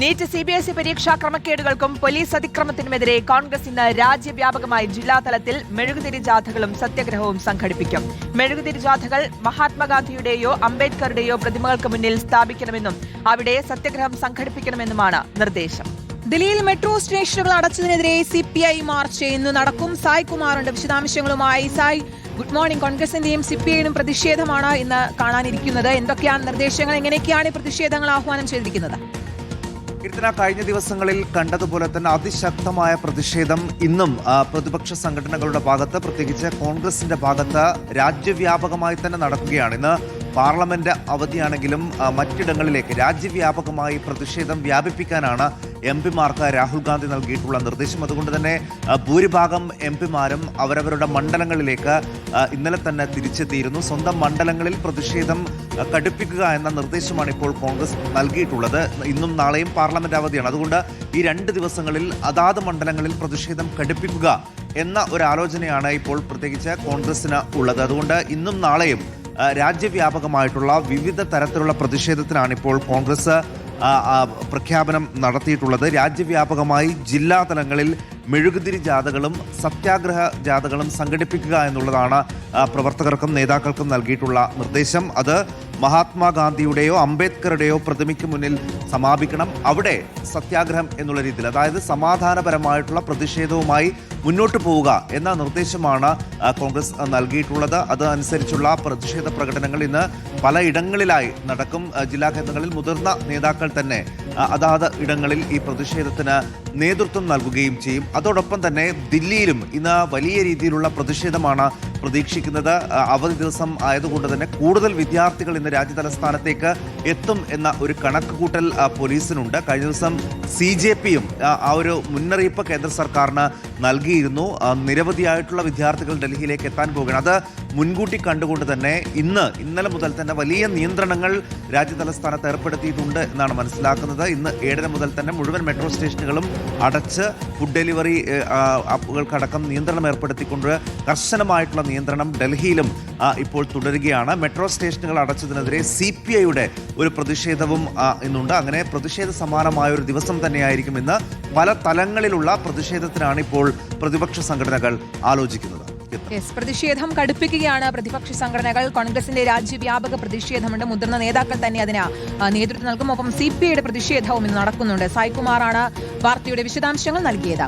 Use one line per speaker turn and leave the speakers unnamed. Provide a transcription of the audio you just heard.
NEET CBSE പരീക്ഷാ ക്രമക്കേടുകൾക്കും police അതിക്രമത്തിനുമെതിരെ Congress ഇന്ന് രാജ്യവ്യാപകമായി ജില്ലാതലത്തിൽ മെഴുകുതിരി ജാഥകളും സത്യാഗ്രഹവും സംഘടിപ്പിക്കും. മെഴുകുതിരി ജാഥകൾ മഹാത്മാഗാന്ധിയുടെയോ അംബേദ്കറുടെയോ പ്രതിമകൾക്ക് മുന്നിൽ സ്ഥാപിക്കണമെന്നും അവിടെ സത്യാഗ്രഹം സംഘടിപ്പിക്കണമെന്നുമാണ് നിർദ്ദേശം.
ദില്ലിയിൽ മെട്രോ സ്റ്റേഷനുകൾ അടച്ചതിനെതിരെ CPI മാർച്ച് ഇന്ന് നടക്കും. സായ് കുമാറുണ്ട് വിശദാംശങ്ങളുമായി. Sai, good morning. കോൺഗ്രസിന്റെയും CPIയുടെയും പ്രതിഷേധമാണ് ഇന്ന് കാണാനിരിക്കുന്നത്. എന്തൊക്കെയാണ് നിർദ്ദേശങ്ങൾ, എങ്ങനെയൊക്കെയാണ് പ്രതിഷേധങ്ങൾ ആഹ്വാനം ചെയ്തിരിക്കുന്നത്?
കഴിഞ്ഞ ദിവസങ്ങളിൽ കണ്ടതുപോലെ തന്നെ അതിശക്തമായ പ്രതിഷേധം ഇന്നും പ്രതിപക്ഷ സംഘടനകളുടെ ഭാഗത്ത്, പ്രത്യേകിച്ച് കോൺഗ്രസിന്റെ ഭാഗത്ത് രാജ്യവ്യാപകമായി തന്നെ നടക്കുകയാണ്. ഇന്ന് പാർലമെന്റ് അവധിയാണെങ്കിലും മറ്റിടങ്ങളിലേക്ക് രാജ്യവ്യാപകമായി പ്രതിഷേധം വ്യാപിപ്പിക്കാനാണ് MP-മാർക്ക് രാഹുൽ ഗാന്ധി നൽകിയിട്ടുള്ള നിർദ്ദേശം. അതുകൊണ്ട് തന്നെ ഭൂരിഭാഗം MP-മാരും അവരവരുടെ മണ്ഡലങ്ങളിലേക്ക് ഇന്നലെ തന്നെ തിരിച്ചെത്തിയിരുന്നു. സ്വന്തം മണ്ഡലങ്ങളിൽ പ്രതിഷേധം കടുപ്പിക്കുക എന്ന നിർദ്ദേശമാണ് ഇപ്പോൾ കോൺഗ്രസ് നൽകിയിട്ടുള്ളത്. ഇന്നും നാളെയും പാർലമെന്റ് അവധിയാണ്. അതുകൊണ്ട് ഈ 2 ദിവസങ്ങളിൽ അതാത് മണ്ഡലങ്ങളിൽ പ്രതിഷേധം കടുപ്പിക്കുക എന്ന ഒരു ആലോചനയാണ് ഇപ്പോൾ പ്രത്യേകിച്ച് കോൺഗ്രസിന് ഉള്ളത്. അതുകൊണ്ട് ഇന്നും നാളെയും രാജ്യവ്യാപകമായിട്ടുള്ള വിവിധ തരത്തിലുള്ള പ്രതിഷേധത്തിനാണ് ഇപ്പോൾ കോൺഗ്രസ് പ്രഖ്യാപനം നടത്തിയിട്ടുള്ളത്. രാജ്യവ്യാപകമായി ജില്ലാ തലങ്ങളിൽ മെഴുകുതിരി ജാഥകളും സത്യാഗ്രഹ ജാഥകളും സംഘടിപ്പിക്കുക എന്നുള്ളതാണ് പ്രവർത്തകർക്കും നേതാക്കൾക്കും നൽകിയിട്ടുള്ള നിർദ്ദേശം. അത് മഹാത്മാഗാന്ധിയുടെയോ അംബേദ്കറുടെയോ പ്രതിമയ്ക്ക് മുന്നിൽ സമാപിക്കണം. അവിടെ സത്യാഗ്രഹം എന്നുള്ള രീതിയിൽ, അതായത് സമാധാനപരമായിട്ടുള്ള പ്രതിഷേധവുമായി മുന്നോട്ട് പോവുക എന്ന നിർദ്ദേശമാണ് കോൺഗ്രസ് നൽകിയിട്ടുള്ളത്. അതനുസരിച്ചുള്ള പ്രതിഷേധ പ്രകടനങ്ങൾ ഇന്ന് പലയിടങ്ങളിലായി നടക്കും. ജില്ലാ കേന്ദ്രങ്ങളിൽ മുതിർന്ന നേതാക്കൾ തന്നെ അതാത് ഇടങ്ങളിൽ ഈ പ്രതിഷേധത്തിന് നേതൃത്വം നൽകുകയും ചെയ്യും. അതോടൊപ്പം തന്നെ ദില്ലിയിലും ഇന്ന് വലിയ രീതിയിലുള്ള പ്രതിഷേധമാണ് പ്രതീക്ഷിക്കുന്നത്. അവധി ദിവസം ആയതുകൊണ്ട് തന്നെ കൂടുതൽ വിദ്യാർത്ഥികൾ ഇന്ന് രാജ്യതലസ്ഥാനത്തേക്ക് എത്തും എന്ന ഒരു കണക്കുകൂട്ടൽ പോലീസിനുണ്ട്. കഴിഞ്ഞ ദിവസം CJPയും ആ ഒരു മുന്നറിയിപ്പ് കേന്ദ്ര സർക്കാരിന് നൽകിയിരുന്നു. നിരവധിയായിട്ടുള്ള വിദ്യാർത്ഥികൾ ഡൽഹിയിലേക്ക് എത്താൻ പോകുകയാണ്. അത് മുൻകൂട്ടി കണ്ടുകൊണ്ട് തന്നെ ഇന്നലെ മുതൽ തന്നെ വലിയ നിയന്ത്രണങ്ങൾ രാജ്യതലസ്ഥാനത്ത് ഏർപ്പെടുത്തിയിട്ടുണ്ട് എന്നാണ് മനസ്സിലാക്കുന്നത്. ഇന്ന് 7:30 മുതൽ തന്നെ മുഴുവൻ മെട്രോ സ്റ്റേഷനുകളും അടച്ച് ഫുഡ് ഡെലിവറി ആപ്പുകൾക്കടക്കം നിയന്ത്രണം ഏർപ്പെടുത്തിക്കൊണ്ട് കർശനമായിട്ടുള്ള നിയന്ത്രണം ഡൽഹിയിലും ഇപ്പോൾ തുടരുകയാണ്. മെട്രോ സ്റ്റേഷനുകൾ അടച്ചതിനെതിരെ CPIയുടെ ഒരു പ്രതിഷേധവും ഇന്നുണ്ട്. അങ്ങനെ പ്രതിഷേധ സമാനമായ ഒരു ദിവസം തന്നെയായിരിക്കും ഇന്ന്. പല തലങ്ങളിലുള്ള പ്രതിഷേധത്തിനാണ് ഇപ്പോൾ പ്രതിപക്ഷ സംഘടനകൾ ആലോചിക്കുന്നത്.
പ്രതിഷേധം കടുപ്പിക്കുകയാണ് പ്രതിപക്ഷ സംഘടനകൾ. കോൺഗ്രസിന്റെ രാജ്യവ്യാപക പ്രതിഷേധമുണ്ട്. മുതിർന്ന നേതാക്കൾ തന്നെ അതിന് നേതൃത്വം നൽകും. ഒപ്പം CPIയുടെ പ്രതിഷേധവും ഇന്ന് നടക്കുന്നുണ്ട്. സായ് കുമാറാണ് വാർത്തയുടെ വിശദാംശങ്ങൾ നൽകിയത്.